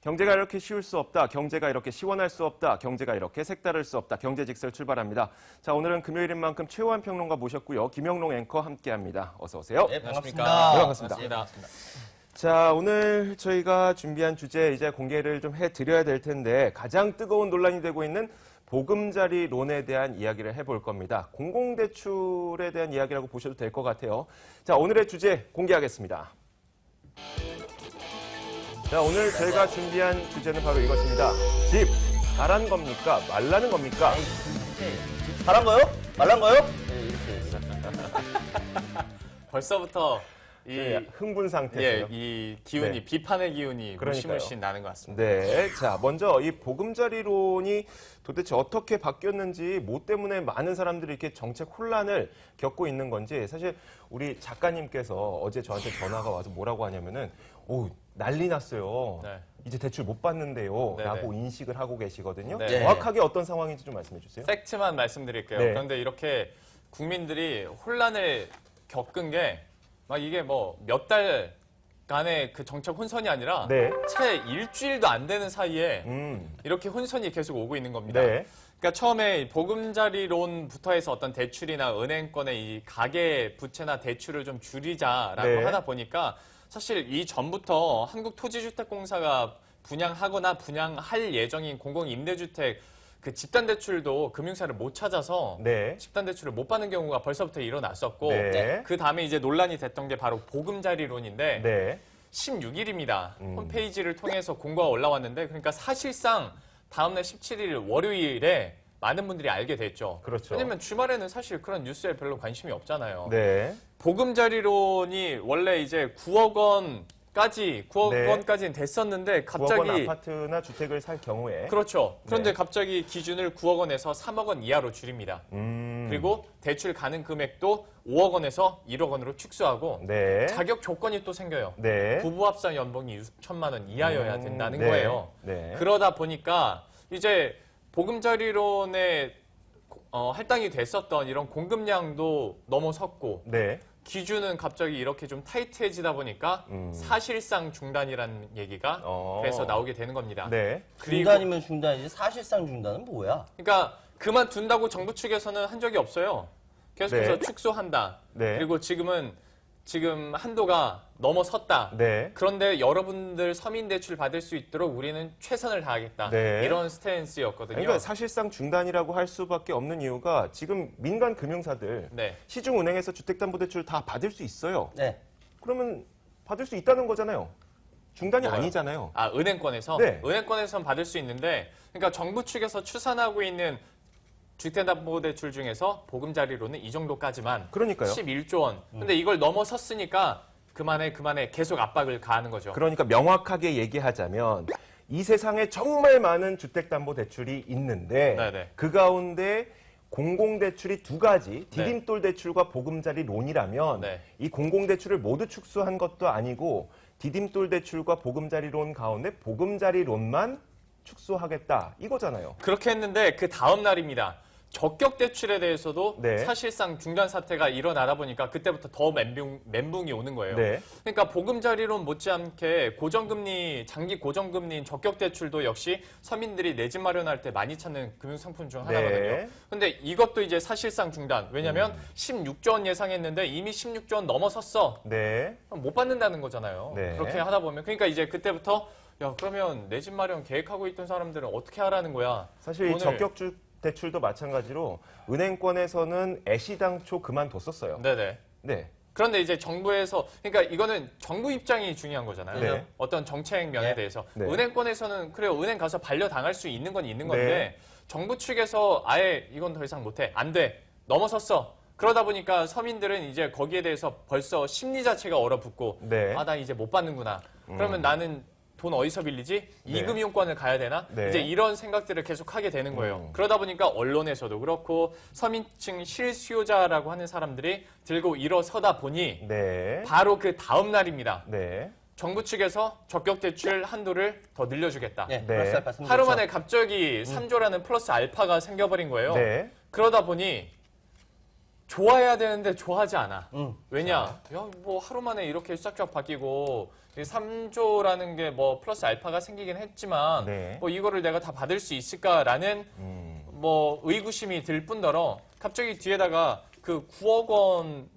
경제가 이렇게 쉬울 수 없다. 경제가 이렇게 시원할 수 없다. 경제가 이렇게 색다를 수 없다. 경제직설 출발합니다. 자, 오늘은 금요일인 만큼 최호한 평론가 모셨고요. 김영롱 앵커 함께합니다. 어서 오세요. 네, 반갑습니다. 네, 반갑습니다. 자, 오늘 저희가 준비한 주제 이제 공개를 좀 해드려야 될 텐데 가장 뜨거운 논란이 되고 있는 보금자리론에 대한 이야기를 해볼 겁니다. 공공대출에 대한 이야기라고 보셔도 될 것 같아요. 자, 오늘의 주제 공개하겠습니다. 자, 오늘 저희가 준비한 주제는 바로 이것입니다. 집, 잘한 겁니까? 말라는 겁니까? 잘한 거요? 말란 거요? 벌써부터 흥분 상태예요. 이 기운이, 네. 비판의 기운이 그러니까요. 물씬 나는 것 같습니다. 네. 자, 먼저 이 보금자리론이 도대체 어떻게 바뀌었는지, 뭐 때문에 많은 사람들이 이렇게 정책 혼란을 겪고 있는 건지, 사실 우리 작가님께서 어제 저한테 전화가 와서 뭐라고 하냐면은, 오, 난리 났어요. 네. 이제 대출 못 받는데요. 네네. 라고 인식을 하고 계시거든요. 네. 정확하게 어떤 상황인지 좀 말씀해 주세요. 팩트만 말씀드릴게요. 네. 그런데 이렇게 국민들이 혼란을 겪은 게 막 이게 뭐 몇 달간의 그 정책 혼선이 아니라 네. 채 일주일도 안 되는 사이에 이렇게 혼선이 계속 오고 있는 겁니다. 네. 그러니까 처음에 보금자리론부터 해서 어떤 대출이나 은행권의 이 가계 부채나 대출을 좀 줄이자라고 네. 하다 보니까 사실 이 전부터 한국토지주택공사가 분양하거나 분양할 예정인 공공임대주택 그 집단대출도 금융사를 못 찾아서 네. 집단대출을 못 받는 경우가 벌써부터 일어났었고 네. 그 다음에 이제 논란이 됐던 게 바로 보금자리론인데 네. 16일입니다. 홈페이지를 통해서 공고가 올라왔는데 그러니까 사실상 다음날 17일 월요일에 많은 분들이 알게 됐죠. 그렇죠. 왜냐면 주말에는 사실 그런 뉴스에 별로 관심이 없잖아요. 네. 보금자리론이 원래 이제 9억 원까지는 됐었는데 9억 갑자기 원 아파트나 주택을 살 경우에. 그렇죠. 그런데 네. 갑자기 기준을 9억 원에서 3억 원 이하로 줄입니다. 그리고 대출 가능 금액도 5억 원에서 1억 원으로 축소하고 네. 자격 조건이 또 생겨요. 네. 부부 합산 연봉이 6천만 원 이하여야 된다는 네. 거예요. 네. 그러다 보니까 이제 보금자리론에 할당이 됐었던 이런 공급량도 넘어섰고 네. 기준은 갑자기 이렇게 좀 타이트해지다 보니까 사실상 중단이라는 얘기가 그래서 나오게 되는 겁니다. 네. 그리고 중단이면 중단이지 사실상 중단은 뭐야? 그러니까 그만둔다고 정부 측에서는 한 적이 없어요. 계속해서 네. 축소한다. 네. 그리고 지금 한도가 넘어섰다. 네. 그런데 여러분들 서민 대출 받을 수 있도록 우리는 최선을 다하겠다. 네. 이런 스탠스였거든요. 그러니까 사실상 중단이라고 할 수밖에 없는 이유가 지금 민간 금융사들 네. 시중은행에서 주택담보대출 다 받을 수 있어요. 네. 그러면 받을 수 있다는 거잖아요. 중단이 뭐가요? 아니잖아요. 아, 은행권에서? 네. 은행권에서는 받을 수 있는데, 그러니까 정부 측에서 추산하고 있는 주택담보대출 중에서 보금자리로는 이 정도까지만. 그러니까요. 11조 원. 근데 이걸 넘어섰으니까 그만해 계속 압박을 가하는 거죠. 그러니까 명확하게 얘기하자면 이 세상에 정말 많은 주택담보대출이 있는데 네네. 그 가운데 공공대출이 두 가지, 디딤돌 대출과 보금자리 론이라면 네. 이 공공대출을 모두 축소한 것도 아니고 디딤돌 대출과 보금자리 론 가운데 보금자리 론만 축소하겠다 이거잖아요. 그렇게 했는데 그 다음 날입니다. 적격 대출에 대해서도 네. 사실상 중단 사태가 일어나다 보니까 그때부터 더 멘붕이 오는 거예요. 네. 그러니까 보금자리론 못지않게 장기 고정금리인 적격 대출도 역시 서민들이 내 집 마련할 때 많이 찾는 금융상품 중 하나거든요. 네. 근데 이것도 이제 사실상 중단. 왜냐면 16조 원 예상했는데 이미 16조 원 넘어섰어. 네. 그럼 못 받는다는 거잖아요. 네. 그렇게 하다 보면. 그러니까 이제 그때부터 야, 그러면 내 집 마련 계획하고 있던 사람들은 어떻게 하라는 거야? 사실 이 적격 대출도 마찬가지로 은행권에서는 애시당초 그만뒀었어요. 네네. 네. 그런데 이제 정부에서, 그러니까 이거는 정부 입장이 중요한 거잖아요. 네. 어떤 정책 면에 네. 대해서. 네. 은행권에서는 그래요. 은행 가서 반려당할 수 있는 건 있는 건데 네. 정부 측에서 아예 이건 더 이상 못해. 안 돼. 넘어섰어. 그러다 보니까 서민들은 이제 거기에 대해서 벌써 심리 자체가 얼어붙고 네. 아, 나 이제 못 받는구나. 그러면 나는 돈 어디서 빌리지? 네. 이금융권을 가야 되나? 네. 이제 이런 생각들을 계속 하게 되는 거예요. 그러다 보니까 언론에서도 그렇고 서민층 실수요자라고 하는 사람들이 들고 일어서다 보니 네. 바로 그 다음 날입니다. 네. 정부 측에서 적격 대출 한도를 더 늘려주겠다. 네. 네. 플러스 알파 하루 승부처. 만에 갑자기 3조라는 플러스 알파가 생겨버린 거예요. 네. 그러다 보니 좋아해야 되는데 좋아하지 않아. 왜냐? 자. 야, 뭐 하루 만에 이렇게 쫙쫙 바뀌고 3조라는 게 뭐 플러스 알파가 생기긴 했지만 네. 뭐 이거를 내가 다 받을 수 있을까라는 뭐 의구심이 들 뿐더러 갑자기 뒤에다가 그 9억 원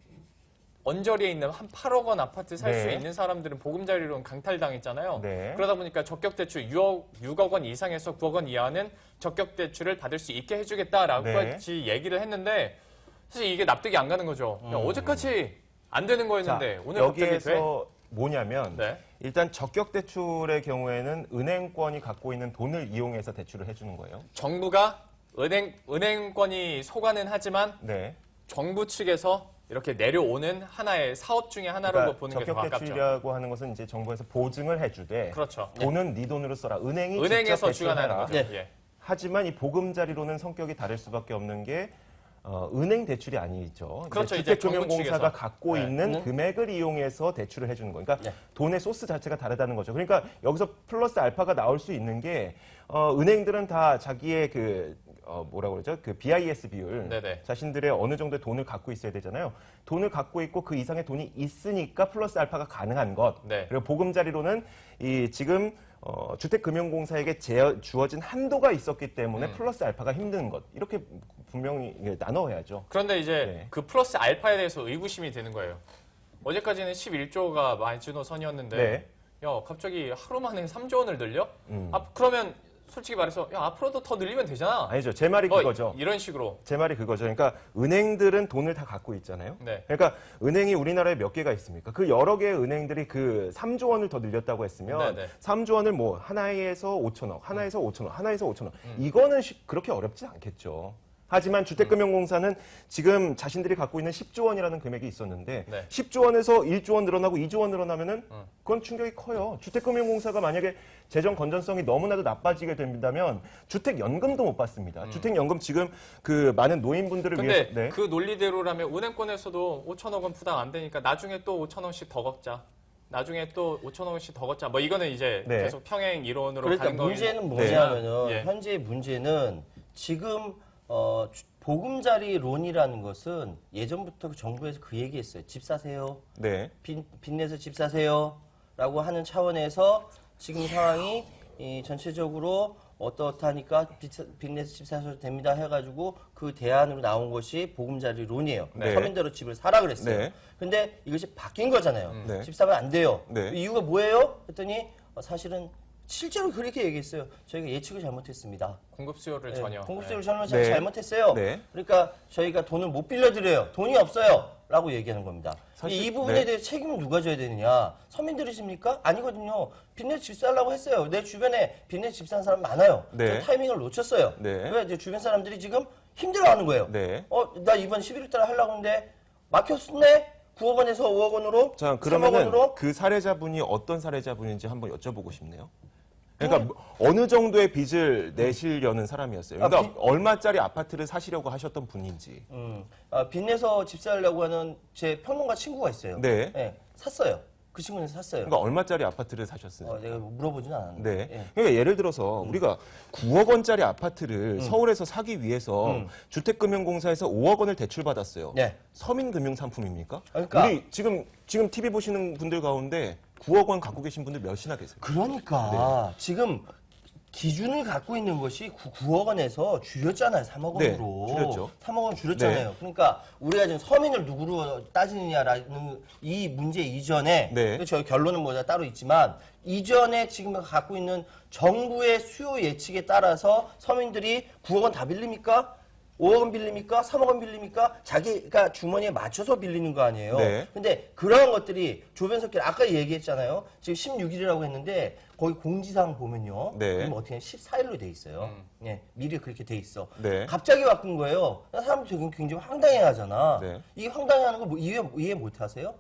언저리에 있는 한 8억 원 아파트 살 수 네. 있는 사람들은 보금자리론 강탈당했잖아요. 네. 그러다 보니까 적격대출 6억 원 이상에서 9억 원 이하는 적격대출을 받을 수 있게 해주겠다라고 네. 같이 얘기를 했는데 사실 이게 납득이 안 가는 거죠. 야, 어제까지 안 되는 거였는데 자, 오늘 갑자기 돼? 여기에서 뭐냐면 네. 일단 적격 대출의 경우에는 은행권이 갖고 있는 돈을 이용해서 대출을 해주는 거예요. 정부가 은행권이 소관은 하지만 네. 정부 측에서 이렇게 내려오는 하나의 사업 중에 하나로 그러니까 보는 게 더 적격 가깝죠. 대출이라고 하는 것은 이제 정부에서 보증을 해주되 그렇죠. 돈은 네 돈으로 써라. 은행이 은행에서 직접 주관하는 대출해라. 거죠. 네. 예. 하지만 이 보금자리로는 성격이 다를 수밖에 없는 게 은행 대출이 아니죠. 그렇죠. 이제 주택금융공사가 정부 측에서. 갖고 네. 있는 금액을 이용해서 대출을 해주는 거니까 네. 돈의 소스 자체가 다르다는 거죠. 그러니까 여기서 플러스 알파가 나올 수 있는 게 은행들은 다 자기의 뭐라고 그러죠? 그 BIS 비율, 네네. 자신들의 어느 정도의 돈을 갖고 있어야 되잖아요. 돈을 갖고 있고 그 이상의 돈이 있으니까 플러스 알파가 가능한 것. 네. 그리고 보금자리로는 이 지금 주택금융공사에게 주어진 한도가 있었기 때문에 플러스 알파가 힘든 것. 이렇게 분명히 나눠야죠. 그런데 이제 네. 그 플러스 알파에 대해서 의구심이 드는 거예요. 어제까지는 11조가 마지노선이었는데 네. 야 갑자기 하루 만에 3조 원을 늘려? 음. 그러면 솔직히 말해서 야 앞으로도 더 늘리면 되잖아. 아니죠. 제 말이 그거죠. 이런 식으로. 제 말이 그거죠. 그러니까 은행들은 돈을 다 갖고 있잖아요. 네. 그러니까 은행이 우리나라에 몇 개가 있습니까? 그 여러 개의 은행들이 그 3조 원을 더 늘렸다고 했으면 네네. 3조 원을 뭐 하나에서 5천억, 하나에서 5천억, 하나에서 5천억. 이거는 그렇게 어렵지 않겠죠. 하지만 주택금융공사는 지금 자신들이 갖고 있는 10조 원이라는 금액이 있었는데 네. 10조 원에서 1조 원 늘어나고 2조 원 늘어나면은 그건 충격이 커요. 주택금융공사가 만약에 재정 건전성이 너무나도 나빠지게 된다면 주택연금도 못 받습니다. 주택연금 지금 그 많은 노인분들을 근데 위해서 네. 그 논리대로라면 은행권에서도 5천억 원 부담 안 되니까 나중에 또 5천 원씩 더 걷자. 나중에 또 5천 원씩 더 걷자. 뭐 이거는 이제 네. 계속 평행 이론으로 그러니까 가는 거예요. 문제는 뭐냐면은 예. 현재 문제는 지금 보금자리론이라는 것은 예전부터 정부에서 그 얘기했어요. 집 사세요. 네. 빚내서 집 사세요라고 하는 차원에서 지금 상황이 전체적으로 어떻다니까 빚내서 집 사셔도 됩니다 해가지고 그 대안으로 나온 것이 보금자리론이에요. 네. 서민대로 집을 사라 그랬어요. 네. 근데 이것이 바뀐 거잖아요. 네. 집 사면 안 돼요. 네. 이유가 뭐예요? 했더니 사실은 실제로 그렇게 얘기했어요. 저희가 예측을 잘못했습니다. 공급 수요를 네, 전혀. 공급수요를 네. 잘못했어요. 네. 그러니까 저희가 돈을 못 빌려드려요. 돈이 없어요. 라고 얘기하는 겁니다. 사실- 이 부분에 네. 대해 책임을 누가 져야 되느냐? 서민들이십니까? 아니거든요. 빚내서 집 살라고 했어요. 내 주변에 빚내서 집 사는 사람 많아요. 네. 저 타이밍을 놓쳤어요. 네. 왜 이제 주변 사람들이 지금 힘들어하는 거예요. 네. 나 이번 11월 달에 하려고 했는데 막혔네? 9억 원에서 5억 원으로? 자, 3억 그러면은 원으로? 그 사례자분이 어떤 사례자분인지 한번 여쭤보고 싶네요. 그러니까 어느 정도의 빚을 내시려는 사람이었어요. 그러니까 얼마짜리 아파트를 사시려고 하셨던 분인지. 빚내서 집 살려고 하는 제 평론가 친구가 있어요. 네. 샀어요. 그 친구는 샀어요. 그러니까 얼마짜리 아파트를 사셨어요? 내가 물어보진 않았는데. 네. 예. 그러니까 예를 들어서 우리가 9억 원짜리 아파트를 서울에서 사기 위해서 주택금융공사에서 5억 원을 대출받았어요. 네. 서민금융상품입니까? 그러니까- 우리 지금 TV 보시는 분들 가운데 9억 원 갖고 계신 분들 몇이나 계세요? 그러니까 지금 기준을 갖고 있는 것이 9억 원에서 줄였잖아요. 3억 네, 원으로. 줄였죠. 3억 원 줄였잖아요. 그러니까 우리가 지금 서민을 누구로 따지느냐라는 이 문제 이전에 네. 저희 결론은 뭐냐 따로 있지만 이전에 지금 갖고 있는 정부의 수요 예측에 따라서 서민들이 9억 원 다 빌립니까? 5억 원 빌립니까? 3억 원 빌립니까? 자기가 주머니에 맞춰서 빌리는 거 아니에요. 네. 근데 그러한 것들이 조변석길 아까 얘기했잖아요. 지금 16일이라고 했는데 거기 공지사항 보면요. 네. 그럼 어떻게 14일로 돼 있어요. 예, 미리 그렇게 돼 있어. 네. 갑자기 바꾼 거예요. 사람들이 굉장히 황당해하잖아. 네. 이게 황당해하는 거 뭐 이해 못 하세요?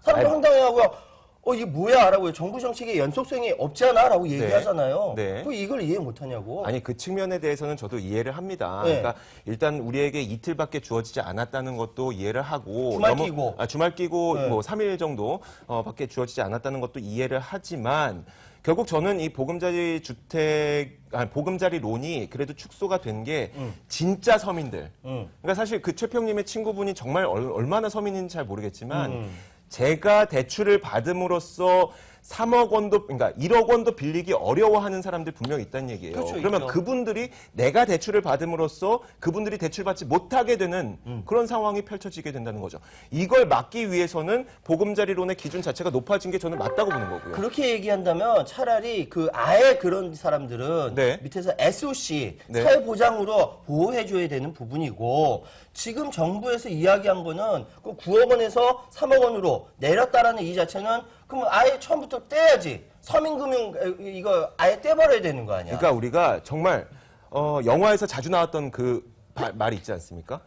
사람들 황당해하고 이게 뭐야? 라고 정부 정책의 연속성이 없잖아? 라고 얘기하잖아요. 네. 그 이걸 이해 못 하냐고. 아니 그 측면에 대해서는 저도 이해를 합니다. 네. 그러니까 일단 우리에게 이틀밖에 주어지지 않았다는 것도 이해를 하고 주말 끼고. 주말 끼고 네. 뭐 3일 정도 밖에 주어지지 않았다는 것도 이해를 하지만 결국 저는 이 보금자리론이 그래도 축소가 된 게 진짜 서민들. 그러니까 사실 그 최평님의 친구분이 정말 얼마나 서민인지 잘 모르겠지만 제가 대출을 받음으로써 3억 원도, 그러니까 1억 원도 빌리기 어려워하는 사람들 분명히 있다는 얘기예요. 그렇죠, 그러면 있죠. 그분들이 내가 대출을 받음으로써 그분들이 대출받지 못하게 되는 그런 상황이 펼쳐지게 된다는 거죠. 이걸 막기 위해서는 보금자리론의 기준 자체가 높아진 게 저는 맞다고 보는 거고요. 그렇게 얘기한다면 차라리 아예 그런 사람들은 네. 밑에서 SOC, 네. 사회보장으로 보호해줘야 되는 부분이고 지금 정부에서 이야기한 거는 그 9억 원에서 3억 원으로 내렸다라는 이 자체는 그러면 아예 처음부터 떼야지. 서민금융 이거 아예 떼버려야 되는 거 아니야. 그러니까 우리가 정말 영화에서 자주 나왔던 그 말이 있지 않습니까?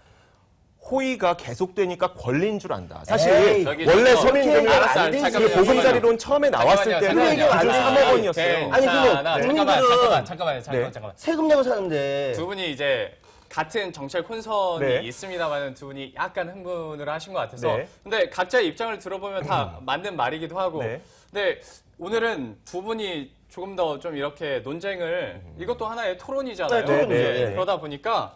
호의가 계속되니까 권리인 줄 안다. 사실 에이, 저기 원래 저거 서민금융 알았어, 안 되지. 그 보금자리론 처음에 나왔을 잠깐만요, 때는 잠깐만요. 기준 3억 원이었어요. 아니, 그거 국민들은 잠깐만요. 네. 세금 내고 사는데 두 분이 이제 같은 정책 혼선이 네. 있습니다만 두 분이 약간 흥분을 하신 것 같아서. 네. 근데 각자의 입장을 들어보면 다 맞는 말이기도 하고. 네. 근데 오늘은 두 분이 조금 더 좀 이렇게 논쟁을 이것도 하나의 토론이잖아요. 네, 토론이죠. 네. 예. 그러다 보니까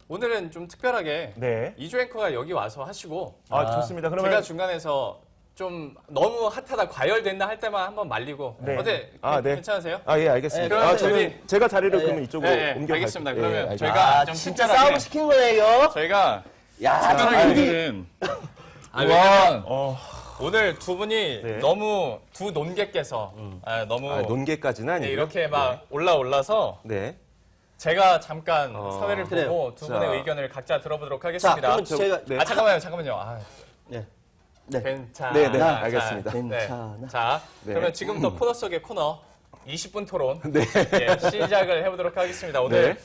오늘은 좀 특별하게 네. 이조 앵커가 여기 와서 하시고 아, 좋습니다. 그러면 제가 중간에서 좀 너무 핫하다 과열됐나 할 때만 한번 말리고 네. 어때? 네. 괜찮으세요? 예, 알겠습니다. 네, 그러면 저는 제가 자리를 네. 그러면 이쪽으로 네, 옮겨 알겠습니다. 갈게요. 그러면 알겠습니다. 저희가 좀 진짜 특별하게 싸움 시킨 거예요. 저희가 야, 특별하게 우리 오늘은 왜냐면 어, 오늘 두 분이 네. 너무 두 논객께서 너무 논계까지는 아니고 네, 이렇게 막 올라서 네. 제가 잠깐 어, 사회를 그래요. 보고 두 분의 자. 의견을 각자 들어보도록 자, 하겠습니다. 그러면 제가 네. 잠깐만요. 네. 네. 괜찮아. 네, 네, 자, 알겠습니다. 괜찮아. 자, 네. 그러면 지금부터 코너 속의 코너 20분 토론 네. 예, 시작을 해보도록 하겠습니다. 오늘 네.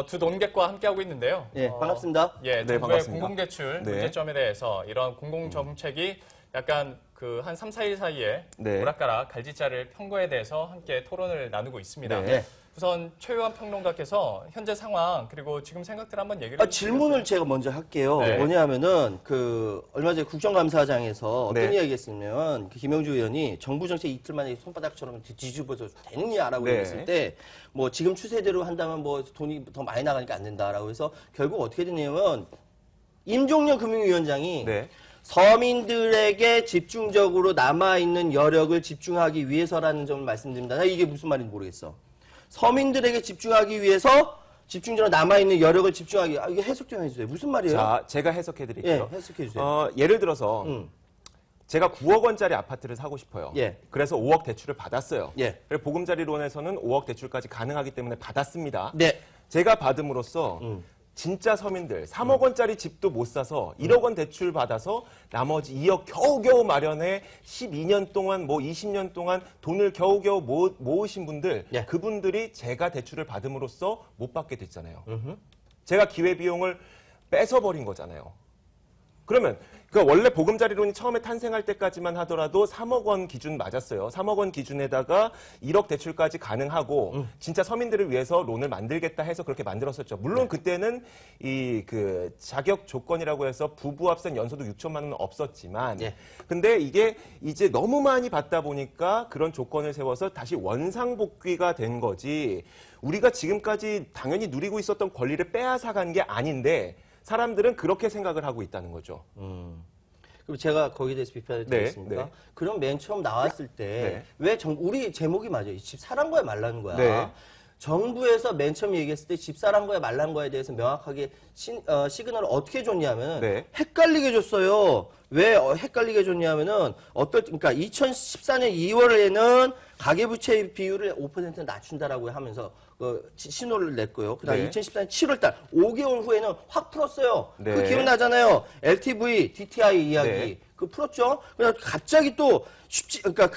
두 논객과 함께하고 있는데요. 예, 반갑습니다. 예, 네, 정부의 반갑습니다. 공공대출 네. 문제점에 대해서 이런 공공정책이 약간 한 3, 4일 사이에 네. 오락가락 갈짓자를 편 거에 대해서 함께 토론을 나누고 있습니다. 네. 우선 최유한 평론가께서 현재 상황 그리고 지금 생각들 한번 얘기를 질문을 제가 먼저 할게요. 네. 뭐냐면은 얼마 전에 국정감사장에서 어떤 네. 이야기했으면 김영주 의원이 정부 정책 이틀 만에 손바닥처럼 뒤집어서 되느냐라고 네. 얘기했을 때 뭐 지금 추세대로 한다면 뭐 돈이 더 많이 나가니까 안 된다라고 해서 결국 어떻게 됐냐면 임종영 금융위원장이 네. 서민들에게 집중적으로 남아있는 여력을 집중하기 위해서라는 점을 말씀드립니다. 나 이게 무슨 말인지 모르겠어. 서민들에게 집중하기 위해서 집중적으로 남아있는 여력을 집중하기 이게 해석 좀 해주세요. 무슨 말이에요? 자, 제가 해석해 드릴게요. 예, 해석해 주세요. 예를 들어서 제가 9억 원짜리 아파트를 사고 싶어요. 예. 그래서 5억 대출을 받았어요. 예. 그래서 보금자리론에서는 5억 대출까지 가능하기 때문에 받았습니다. 네. 제가 받음으로써 진짜 서민들 3억 원짜리 집도 못 사서 1억 원 대출 받아서 나머지 2억 겨우겨우 마련해 12년 동안 뭐 20년 동안 돈을 겨우겨우 모으신 분들 예. 그분들이 제가 대출을 받음으로써 못 받게 됐잖아요. 제가 기회비용을 뺏어버린 거잖아요. 그러면 원래 보금자리론이 처음에 탄생할 때까지만 하더라도 3억 원 기준 맞았어요. 3억 원 기준에다가 1억 대출까지 가능하고 진짜 서민들을 위해서 론을 만들겠다 해서 그렇게 만들었었죠. 물론 그때는 그 자격 조건이라고 해서 부부 합산 연소득 6천만 원은 없었지만 예. 근데 이게 이제 너무 많이 받다 보니까 그런 조건을 세워서 다시 원상복귀가 된 거지 우리가 지금까지 당연히 누리고 있었던 권리를 빼앗아간 게 아닌데 사람들은 그렇게 생각을 하고 있다는 거죠. 그럼 제가 거기에 대해서 비판을 네, 드리겠습니다. 네. 그럼 맨 처음 나왔을 때 네. 왜 우리 제목이 맞아요. 집 사란 거야 말라는 거야. 네. 정부에서 맨 처음 얘기했을 때 집 사란 거야 말란 거에 대해서 명확하게 시그널을 어떻게 줬냐면 네. 헷갈리게 줬어요. 왜 헷갈리게 줬냐면은 그러니까 2014년 2월에는 가계부채 비율을 5% 낮춘다라고 하면서 신호를 냈고요. 그다음 네. 2014년 7월달 5개월 후에는 확 풀었어요. 네. 그 기억나잖아요. LTV, DTI 이야기. 네. 그 풀었죠. 그래서 갑자기 또 그러니까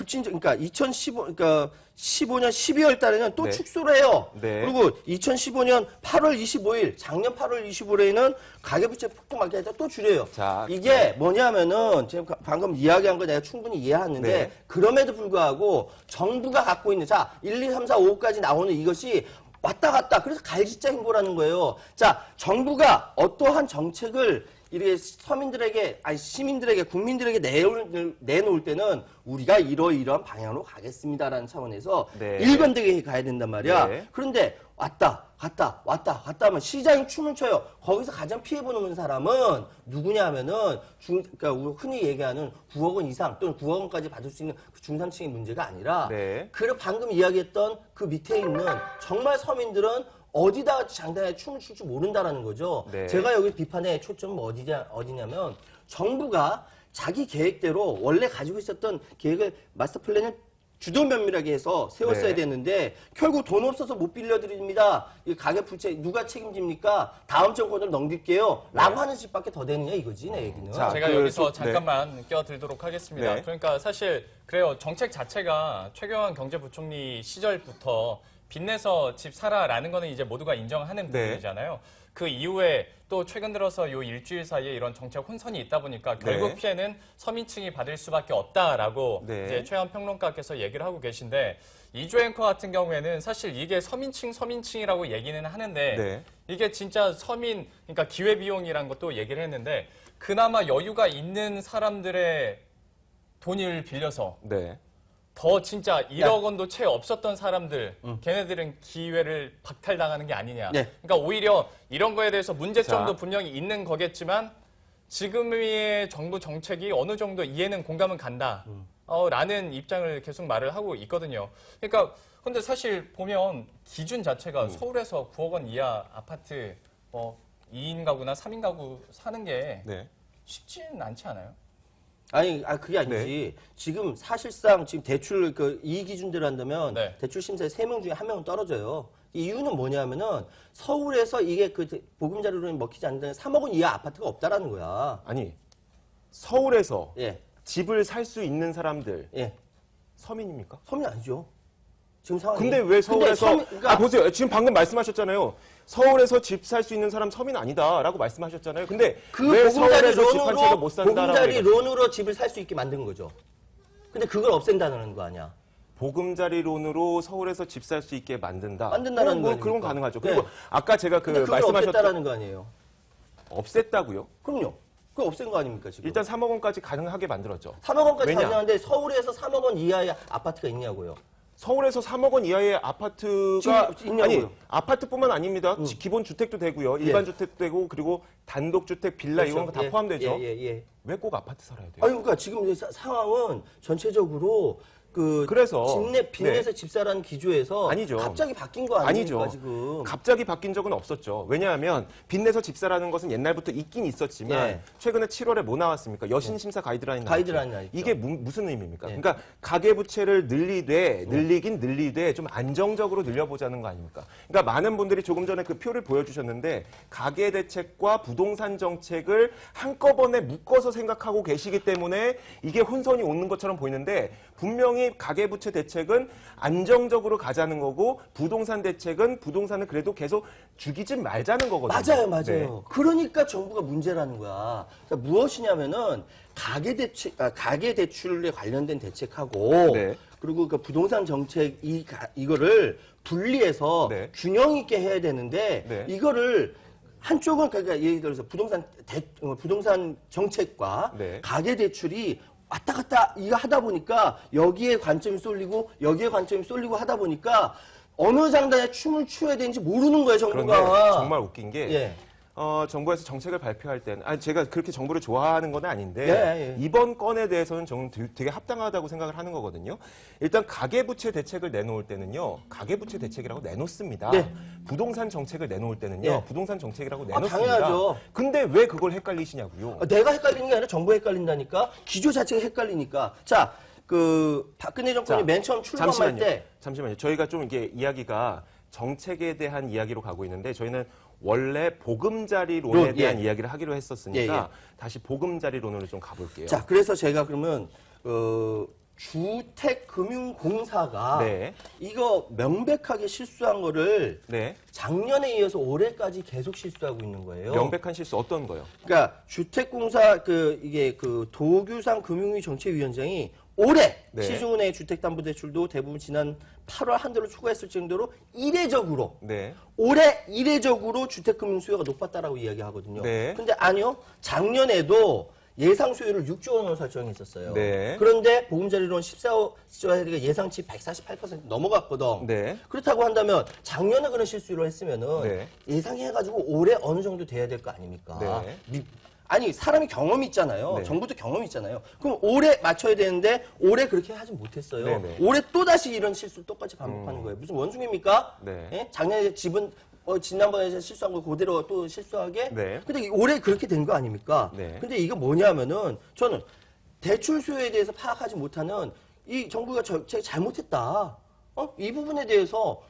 15년 12월 달에는 또 네. 축소를 해요. 네. 그리고 2015년 8월 25일, 작년 8월 25일에는 가계부채 폭등 맞게 하다 또 줄여요. 자, 이게 뭐냐면은 지금 방금 이야기한 거 내가 충분히 이해하는데 네. 그럼에도 불구하고 정부가 갖고 있는 1, 2, 3, 4, 5까지 나오는 이것이 왔다 갔다 그래서 갈짓자 행보라는 거예요. 자, 정부가 어떠한 정책을 이렇게 서민들에게, 아니 시민들에게, 국민들에게 내놓을 때는 우리가 이러이러한 방향으로 가겠습니다라는 차원에서 네. 일관되게 가야 된단 말이야. 네. 그런데 왔다 갔다 하면 시장이 춤을 춰요. 거기서 가장 피해보는 사람은 누구냐 하면은 그러니까 우리 흔히 얘기하는 9억 원 이상 또는 9억 원까지 받을 수 있는 그 중산층의 문제가 아니라 네. 그리고 방금 이야기했던 그 밑에 있는 정말 서민들은 어디다 장단에 춤을 출 줄 모른다라는 거죠. 네. 제가 여기 비판의 초점은 어디냐면 정부가 자기 계획대로 원래 가지고 있었던 계획을 마스터 플랜을 주도 면밀하게 해서 세웠어야 네. 되는데 결국 돈 없어서 못 빌려드립니다. 이 가계 부채 누가 책임집니까? 다음 정권을 넘길게요. 라고 하는 집밖에 더 되느냐 이거지 내 얘기는. 자, 제가 그 여기서 네. 잠깐만 껴들도록 하겠습니다. 네. 그러니까 사실 그래요. 정책 자체가 최경환 경제부총리 시절부터 빚내서 집 사라라는 거는 이제 모두가 인정하는 네. 부분이잖아요. 그 이후에 또 최근 들어서 요 일주일 사이에 이런 정책 혼선이 있다 보니까 결국 네. 피해는 서민층이 받을 수밖에 없다라고 네. 이제 최현 평론가께서 얘기를 하고 계신데 이조 앵커 같은 경우에는 사실 이게 서민층이라고 얘기는 하는데 네. 이게 진짜 그러니까 기회비용이란 것도 얘기를 했는데 그나마 여유가 있는 사람들의 돈을 빌려서 네. 더 진짜 1억 원도 채 없었던 사람들, 걔네들은 기회를 박탈당하는 게 아니냐. 네. 그러니까 오히려 이런 거에 대해서 문제점도 자. 분명히 있는 거겠지만 지금의 정부 정책이 어느 정도 이해는 공감은 간다. 라는 입장을 계속 말을 하고 있거든요. 그러니까 근데 사실 보면 기준 자체가 서울에서 9억 원 이하 아파트 2인 가구나 3인 가구 사는 게 네. 쉽지는 않지 않아요? 아니, 그게 아니지. 지금 사실상 지금 대출 이 기준대로 한다면 네. 대출 심사에 3명 중에 1명은 떨어져요. 이유는 뭐냐면은 서울에서 이게 그 보금자리로 먹히지 않는 3억 원 이하 아파트가 없다라는 거야. 아니, 서울에서 예, 집을 살 수 있는 사람들 예. 서민입니까? 서민 아니죠. 지금 상황이. 근데 왜 서울에서 그러니까 보세요. 지금 방금 말씀하셨잖아요. 서울에서 집 살 수 있는 사람 서민 아니다라고 말씀하셨잖아요. 근데 그 왜 보금자리 서울에서 집 한 채를 론으로 못 산다라고 보금자리 얘기하죠? 론으로 집을 살 수 있게 만든 거죠. 근데 그걸 없앤다는 거 아니야. 보금자리론으로 서울에서 집 살 수 있게 만든다. 만든다는 뭐 거 그런 아닙니까? 가능하죠. 네. 그리고 아까 제가 근데 그걸 말씀하셨던 없앴다라는 거 아니에요. 없앴다고요? 그럼요. 그거 없앤 거 아닙니까 지금? 일단 3억 원까지 가능하게 만들었죠. 3억 원까지 왜냐? 가능한데 서울에서 3억 원 이하의 아파트가 있냐고요. 서울에서 3억 원 이하의 아파트가 지금 있냐고요. 아니 아파트뿐만 아닙니다. 기본 주택도 되고요, 일반 예. 주택도 되고 그리고 단독 주택, 빌라 이런 거 다 예, 포함되죠. 예. 왜 꼭 아파트 살아야 돼요? 아니 그러니까 지금 상황은 전체적으로 그래서 빚내서 집사라는 기조에서 아니죠. 갑자기 바뀐 거 아닙니까 아니죠. 지금? 갑자기 바뀐 적은 없었죠. 왜냐하면 빚내서 집사라는 것은 옛날부터 있긴 있었지만 예. 최근에 7월에 뭐 나왔습니까? 여신심사 가이드라인 나왔죠. 가이드라인 나왔죠. 이게 무슨 의미입니까? 예. 그러니까 가계부채를 늘리되 좀 안정적으로 늘려보자는 거 아닙니까? 그러니까 많은 분들이 조금 전에 그 표를 보여주셨는데 가계대책과 부동산 정책을 한꺼번에 묶어서 생각하고 계시기 때문에 이게 혼선이 오는 것처럼 보이는데 분명히 가계부채 대책은 안정적으로 가자는 거고 부동산 대책은 부동산을 그래도 계속 죽이지 말자는 거거든요. 맞아요. 네. 그러니까 정부가 문제라는 거야. 그러니까 무엇이냐면은 가계 대출에 관련된 대책하고 네. 그리고 그 부동산 정책 이거를 분리해서 네. 균형 있게 해야 되는데 네. 이거를 한쪽은 그러니까 예를 들어서 부동산 정책과 네. 가계 대출이 왔다 갔다 이거 하다 보니까 여기에 관점이 쏠리고 여기에 관점이 쏠리고 하다 보니까 어느 장단에 춤을 추어야 되는지 모르는 거예요, 그런데 정부가. 정말 웃긴 게 예. 정부에서 정책을 발표할 때는 제가 그렇게 정부를 좋아하는 건 아닌데 예. 이번 건에 대해서는 저는 되게 합당하다고 생각을 하는 거거든요. 일단 가계부채 대책을 내놓을 때는요. 가계부채 대책이라고 내놓습니다. 네. 부동산 정책을 내놓을 때는요. 예. 부동산 정책이라고 내놓습니다. 당연하죠. 근데 왜 그걸 헷갈리시냐고요. 내가 헷갈리는 게 아니라 정부가 헷갈린다니까. 기조 자체가 헷갈리니까. 자, 박근혜 정권이 자, 맨 처음 출범할 때 잠시만요. 저희가 좀 이게 이야기가 정책에 대한 이야기로 가고 있는데 저희는 원래 보금자리론에 대한 이야기를 하기로 했었으니까 다시 보금자리론으로 좀 가볼게요. 자, 그래서 제가 그러면 주택금융공사가 네. 이거 명백하게 실수한 거를 네. 작년에 이어서 올해까지 계속 실수하고 있는 거예요. 명백한 실수 어떤 거요? 그러니까 주택공사 이게 도규상 금융위 정책위원장이 올해 네. 시중은행의 주택담보대출도 대부분 지난 8월 한 달로 초과했을 정도로 이례적으로 네. 올해 이례적으로 주택금융 수요가 높았다라고 이야기하거든요. 네. 근데 아니요. 작년에도 예상 수요를 6조 원으로 설정했었어요. 네. 그런데 보금자리론 14조 예상치 148% 넘어갔거든. 네. 그렇다고 한다면 작년에 그런 실수를 했으면은 네. 예상해가지고 올해 어느 정도 돼야 될 거 아닙니까? 네. 아니 사람이 경험이 있잖아요. 네. 정부도 경험이 있잖아요. 그럼 올해 맞춰야 되는데 올해 그렇게 하지 못했어요. 네네. 올해 또다시 이런 실수를 똑같이 반복하는 거예요. 무슨 원숭이입니까? 네. 예? 작년에 집은 지난번에 실수한 거 그대로 또 실수하게? 네. 근데 올해 그렇게 된 거 아닙니까? 네. 근데 이게 뭐냐면은 저는 대출 수요에 대해서 파악하지 못하는 이 정부가 제가 잘못했다. 이 부분에 대해서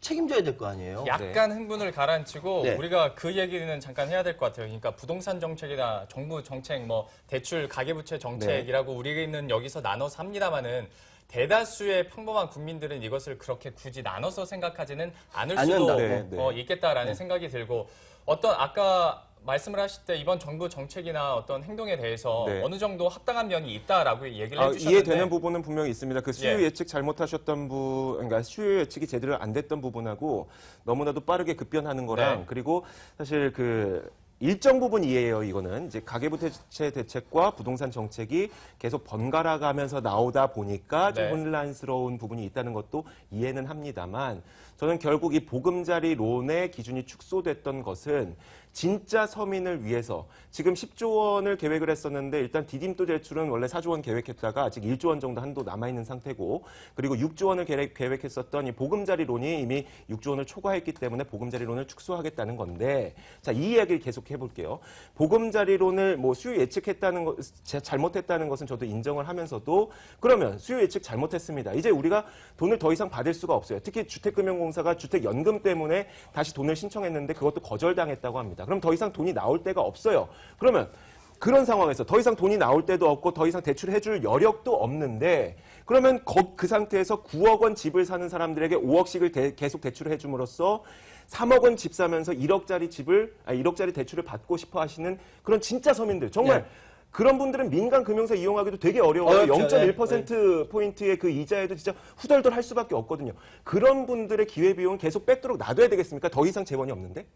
책임져야 될 거 아니에요. 약간 흥분을 가라앉히고 네. 우리가 그 얘기는 잠깐 해야 될 것 같아요. 그러니까 부동산 정책이나 정부 정책, 뭐 대출 가계부채 정책이라고 우리는 여기서 나눠서 합니다만은 대다수의 평범한 국민들은 이것을 그렇게 굳이 나눠서 생각하지는 않을 수도 네, 네. 있겠다라는 생각이 들고 어떤 아까 말씀을 하실 때 이번 정부 정책이나 어떤 행동에 대해서 네. 어느 정도 합당한 면이 있다라고 얘기를 해주셨는데 이해되는 부분은 분명히 있습니다. 그 수요 예. 예측 잘못하셨던 그러니까 수요 예측이 제대로 안 됐던 부분하고 너무나도 빠르게 급변하는 거랑 네. 그리고 사실 그 일정 부분 이해해요. 이거는 이제 가계부채 대책과 부동산 정책이 계속 번갈아 가면서 나오다 보니까 좀 네. 혼란스러운 부분이 있다는 것도 이해는 합니다만 저는 결국 이 보금자리 론의 기준이 축소됐던 것은 진짜 서민을 위해서 지금 10조 원을 계획을 했었는데 일단 디딤돌 대출은 원래 4조 원 계획했다가 아직 1조 원 정도 한도 남아있는 상태고 그리고 6조 원을 계획했었던 이 보금자리론이 이미 6조 원을 초과했기 때문에 보금자리론을 축소하겠다는 건데 자, 이 이야기를 계속 해볼게요. 보금자리론을 뭐 수요 예측했다는 것, 잘못했다는 것은 저도 인정을 하면서도 그러면 수요 예측 잘못했습니다. 이제 우리가 돈을 더 이상 받을 수가 없어요. 특히 주택금융공사가 주택연금 때문에 다시 돈을 신청했는데 그것도 거절당했다고 합니다. 그럼 더 이상 돈이 나올 데가 없어요. 그러면 그런 상황에서 더 이상 돈이 나올 데도 없고 더 이상 대출해줄 여력도 없는데 그러면 그 상태에서 9억 원 집을 사는 사람들에게 5억씩을 계속 대출을 해줌으로써 3억 원 집 사면서 1억짜리 대출을 받고 싶어 하시는 그런 진짜 서민들 정말 네. 그런 분들은 민간 금융사 이용하기도 되게 어려워요. 어렵죠. 0.1%포인트의 그 이자에도 진짜 후덜덜 할 수밖에 없거든요. 그런 분들의 기회비용은 계속 뺏도록 놔둬야 되겠습니까? 더 이상 재원이 없는데?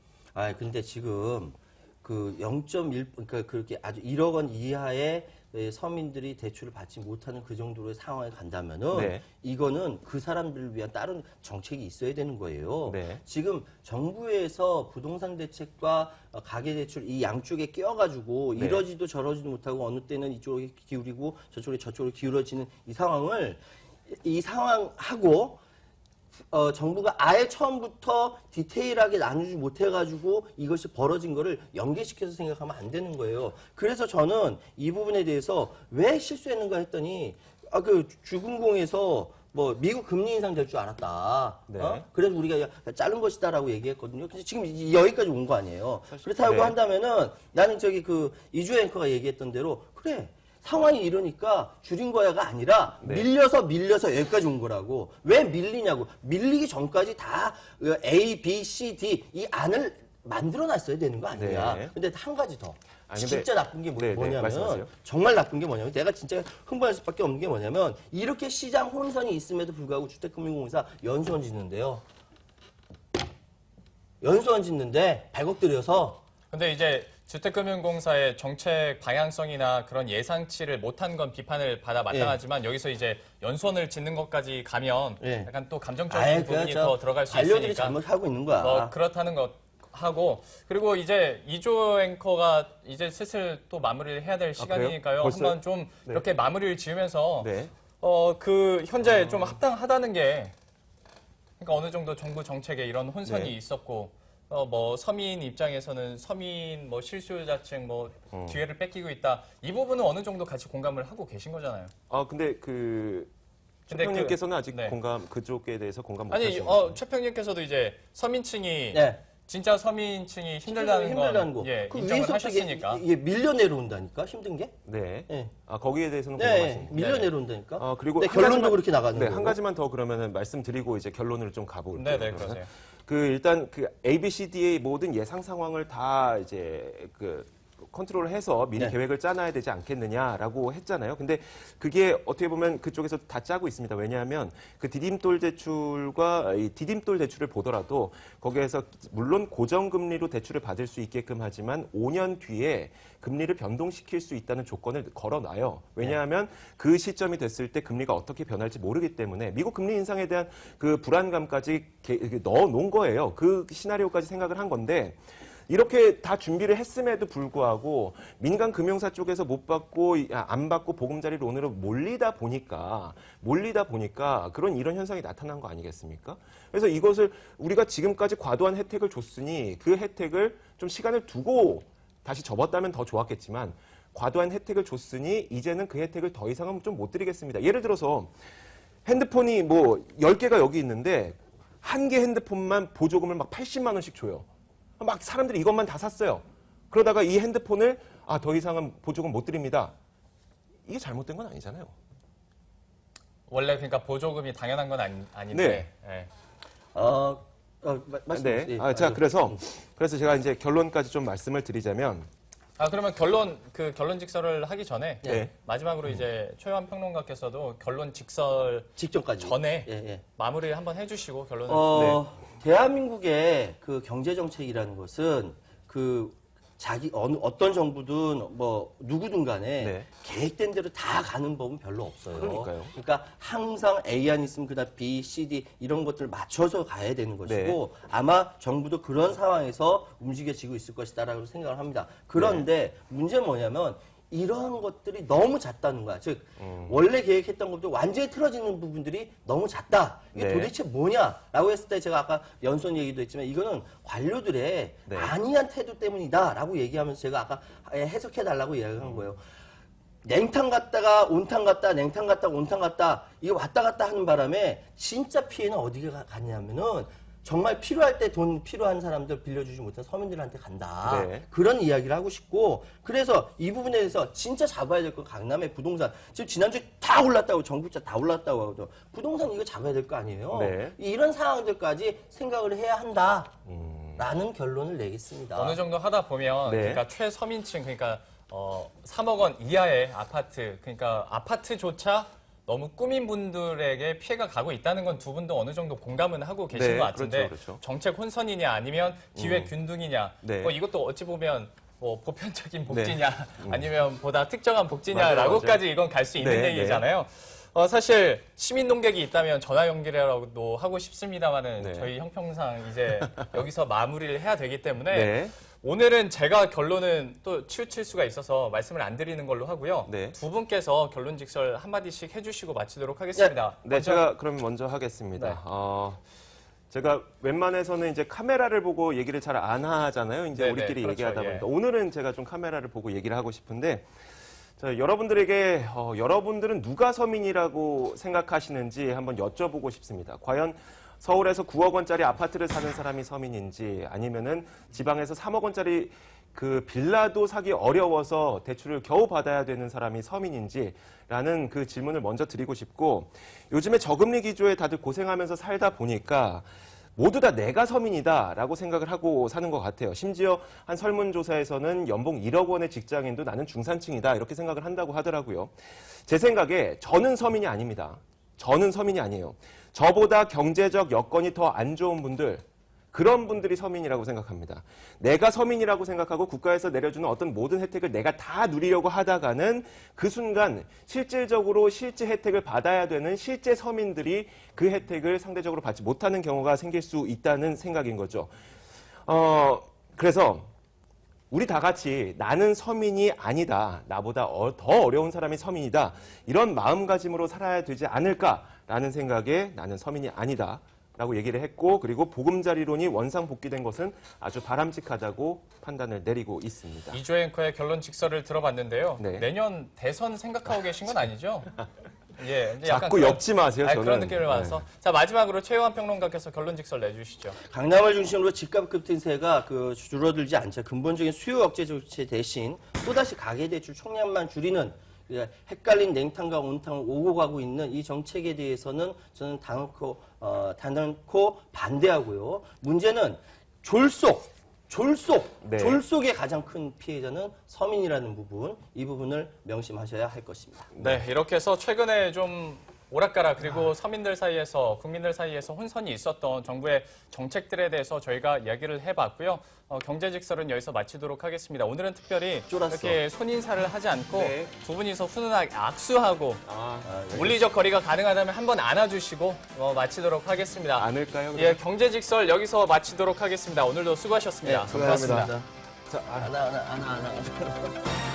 근데 지금 그 0.1, 그러니까 그렇게 아주 1억 원 이하의 서민들이 대출을 받지 못하는 그 정도의 상황에 간다면은 네. 이거는 그 사람들을 위한 다른 정책이 있어야 되는 거예요. 네. 지금 정부에서 부동산 대책과 가계 대출 이 양쪽에 끼어가지고 네. 이러지도 저러지도 못하고 어느 때는 이쪽에 기울이고 저쪽으로 기울어지는 이 상황하고 정부가 아예 처음부터 디테일하게 나누지 못해가지고 이것이 벌어진 거를 연계시켜서 생각하면 안 되는 거예요. 그래서 저는 이 부분에 대해서 왜 실수했는가 했더니 그 주금공에서 뭐 미국 금리 인상 될 줄 알았다. 네. 그래서 우리가 자른 것이다라고 얘기했거든요. 근데 지금 여기까지 온 거 아니에요. 그렇다고 네. 한다면은 나는 그 이주혜 앵커가 얘기했던 대로 그래. 상황이 이러니까 줄인 거야가 아니라 네. 밀려서 여기까지 온 거라고. 왜 밀리냐고. 밀리기 전까지 다 A, B, C, D 이 안을 만들어 놨어야 되는 거 아니냐. 네. 근데 한 가지 더. 근데- 진짜 나쁜 게 네, 네, 말씀하세요. 뭐냐면 정말 나쁜 게 뭐냐면 내가 진짜 흥분할 수밖에 없는 게 뭐냐면 이렇게 시장 혼선이 있음에도 불구하고 주택금융공사 연수원 짓는데요. 연수원 짓는데 100억 들여서 근데 이제 주택금융공사의 정책 방향성이나 그런 예상치를 못한 건 비판을 받아 마땅하지만 여기서 이제 연수원을 짓는 것까지 가면 예. 약간 또 감정적인 부분이 더 들어갈 수 관료들이 있으니까 잘못하고 있는 거야. 그렇다는 것 하고 그리고 이제 이조 앵커가 이제 슬슬 또 마무리를 해야 될 시간이니까요. 벌써요? 한번 좀 네. 이렇게 마무리를 지으면서 네. 그 현재 좀 합당하다는 게 그러니까 어느 정도 정부 정책에 이런 혼선이 네. 있었고 뭐 서민 입장에서는 서민 뭐 실수요자층 뭐 기회를 뺏기고 있다. 이 부분은 어느 정도 같이 공감을 하고 계신 거잖아요. 근데 최평님께서는 아직 네. 그쪽에 대해서 공감 못 아니 하시는 거죠? 최평님께서도 이제 서민층이 네. 진짜 서민층이 힘들다는 건 거. 그 인정을 위에서부터 하셨으니까. 이게 밀려 내려온다니까 힘든 게. 네. 네. 거기에 대해서는 네, 공감하십니다. 밀려 네. 내려온다니까. 그리고 근데 한 결론도 가지만- 그렇게 나가는 네, 거고. 한 가지만 더 그러면은 말씀드리고 이제 결론을 좀 가볼게요. 네네 그러면. 그러세요. 일단 A, B, C, D의 모든 예상 상황을 다 이제 컨트롤을 해서 미리 네. 계획을 짜놔야 되지 않겠느냐라고 했잖아요. 근데 그게 어떻게 보면 그쪽에서 다 짜고 있습니다. 왜냐하면 그 디딤돌 대출과 이 디딤돌 대출을 보더라도 거기에서 물론 고정금리로 대출을 받을 수 있게끔 하지만 5년 뒤에 금리를 변동시킬 수 있다는 조건을 걸어놔요. 왜냐하면 그 시점이 됐을 때 금리가 어떻게 변할지 모르기 때문에 미국 금리 인상에 대한 그 불안감까지 넣어놓은 거예요. 그 시나리오까지 생각을 한 건데 이렇게 다 준비를 했음에도 불구하고 민간 금융사 쪽에서 못 받고 안 받고 보금자리 론으로 몰리다 보니까 이런 현상이 나타난 거 아니겠습니까? 그래서 이것을 우리가 지금까지 과도한 혜택을 줬으니 그 혜택을 좀 시간을 두고 다시 접었다면 더 좋았겠지만 과도한 혜택을 줬으니 이제는 그 혜택을 더 이상은 좀 못 드리겠습니다. 예를 들어서 핸드폰이 뭐 10개가 여기 있는데 한 개 핸드폰만 보조금을 막 80만 원씩 줘요. 막 사람들이 이것만 다 샀어요. 그러다가 이 핸드폰을 더 이상은 보조금 못 드립니다. 이게 잘못된 건 아니잖아요. 원래 그러니까 보조금이 당연한 건 아닌데. 네. 말씀하세요. 네. 예. 자, 그래서 제가 이제 결론까지 좀 말씀을 드리자면 그러면 결론 직설을 하기 전에 네. 마지막으로 이제 최요한 평론가께서도 결론 직설 직전까지. 전에 예. 마무리를 한번 해주시고 결론을. 대한민국의 그 경제 정책이라는 것은 어떤 정부든 뭐 누구든 간에 네. 계획된 대로 다 가는 법은 별로 없어요. 그러니까요. 그러니까 항상 A 안 있으면 그다음 B, C, D 이런 것들을 맞춰서 가야 되는 것이고 아마 정부도 그런 상황에서 움직여지고 있을 것이다라고 생각을 합니다. 그런데 문제는 뭐냐면 이러한 것들이 너무 잦다는 거야. 즉 원래 계획했던 것도 완전히 틀어지는 부분들이 너무 잦다. 이게 네. 도대체 뭐냐라고 했을 때 제가 아까 연선 얘기도 했지만 이거는 관료들의 네. 안이한 태도 때문이다라고 얘기하면서 제가 아까 해석해달라고 이야기한 거예요. 냉탕 갔다가 온탕 갔다, 냉탕 갔다가 온탕 갔다 이거 왔다 갔다 하는 바람에 진짜 피해는 어디에 갔냐면은 정말 필요할 때 돈 필요한 사람들 빌려주지 못한 서민들한테 간다. 네. 그런 이야기를 하고 싶고 그래서 이 부분에 대해서 진짜 잡아야 될 건 강남의 부동산. 지금 지난주에 다 올랐다고 정부자 다 올랐다고 하거든. 부동산 이거 잡아야 될 거 아니에요. 네. 이런 상황들까지 생각을 해야 한다. 라는 결론을 내겠습니다. 어느 정도 하다 보면 네. 그러니까 최서민층 그러니까 3억 원 이하의 아파트 그러니까 아파트조차 너무 꾸민 분들에게 피해가 가고 있다는 건 두 분도 어느 정도 공감은 하고 계신 네, 것 같은데 그렇죠. 정책 혼선이냐 아니면 기획 균등이냐 네. 이것도 어찌 보면 뭐 보편적인 복지냐 아니면 보다 특정한 복지냐라고까지 맞아요. 이건 갈 수 있는 네, 얘기잖아요. 사실 시민 농객이 있다면 전화 연결이라도 하고 싶습니다만은 네. 저희 형평상 이제 여기서 마무리를 해야 되기 때문에 네. 오늘은 제가 결론은 또 치우칠 수가 있어서 말씀을 안 드리는 걸로 하고요. 네. 두 분께서 결론 직설 한마디씩 해주시고 마치도록 하겠습니다. 네, 제가 그럼 먼저 하겠습니다. 네. 제가 웬만해서는 이제 카메라를 보고 얘기를 잘 안 하잖아요. 이제 네, 우리끼리 네, 그렇죠. 얘기하다 예. 보니까 오늘은 제가 좀 카메라를 보고 얘기를 하고 싶은데 자, 여러분들에게 여러분들은 누가 서민이라고 생각하시는지 한번 여쭤보고 싶습니다. 과연 서울에서 9억 원짜리 아파트를 사는 사람이 서민인지 아니면은 지방에서 3억 원짜리 그 빌라도 사기 어려워서 대출을 겨우 받아야 되는 사람이 서민인지라는 그 질문을 먼저 드리고 싶고 요즘에 저금리 기조에 다들 고생하면서 살다 보니까 모두 다 내가 서민이다라고 생각을 하고 사는 것 같아요. 심지어 한 설문조사에서는 연봉 1억 원의 직장인도 나는 중산층이다 이렇게 생각을 한다고 하더라고요. 제 생각에 저는 서민이 아닙니다. 저는 서민이 아니에요. 저보다 경제적 여건이 더 안 좋은 분들 그런 분들이 서민이라고 생각합니다. 내가 서민이라고 생각하고 국가에서 내려주는 어떤 모든 혜택을 내가 다 누리려고 하다가는 그 순간 실질적으로 실제 혜택을 받아야 되는 실제 서민들이 그 혜택을 상대적으로 받지 못하는 경우가 생길 수 있다는 생각인 거죠. 그래서 우리 다 같이 나는 서민이 아니다. 나보다 더 어려운 사람이 서민이다. 이런 마음가짐으로 살아야 되지 않을까라는 생각에 나는 서민이 아니다. 라고 얘기를 했고 그리고 보금자리론이 원상복귀된 것은 아주 바람직하다고 판단을 내리고 있습니다. 이조 앵커의 결론 직설을 들어봤는데요. 네. 내년 대선 생각하고 계신 건 아니죠? 예, 이제 약간 자꾸 그런- 엮지 마세요. 저는. 그런 느낌을 받아서. 자, 마지막으로 최요한 평론가께서 결론 직설 내주시죠. 강남을 중심으로 집값 급등세가 줄어들지 않자 근본적인 수요 억제 조치 대신 또다시 가계대출 총량만 줄이는 헷갈린 냉탕과 온탕을 오고 가고 있는 이 정책에 대해서는 저는 단언코 반대하고요. 문제는 졸속 네. 졸속의 가장 큰 피해자는 서민이라는 부분, 이 부분을 명심하셔야 할 것입니다. 네, 이렇게 해서 최근에 좀 오락가락 그리고 서민들 사이에서 국민들 사이에서 혼선이 있었던 정부의 정책들에 대해서 저희가 이야기를 해봤고요. 경제직설은 여기서 마치도록 하겠습니다. 오늘은 특별히 쫄았어. 이렇게 손인사를 하지 않고 네. 두 분이서 훈훈하게 악수하고 네. 물리적 거리가 가능하다면 한번 안아주시고 마치도록 하겠습니다. 않을까요? 예, 경제직설 여기서 마치도록 하겠습니다. 오늘도 수고하셨습니다. 네, 수고하셨습니다. 고맙습니다. 자, 하나.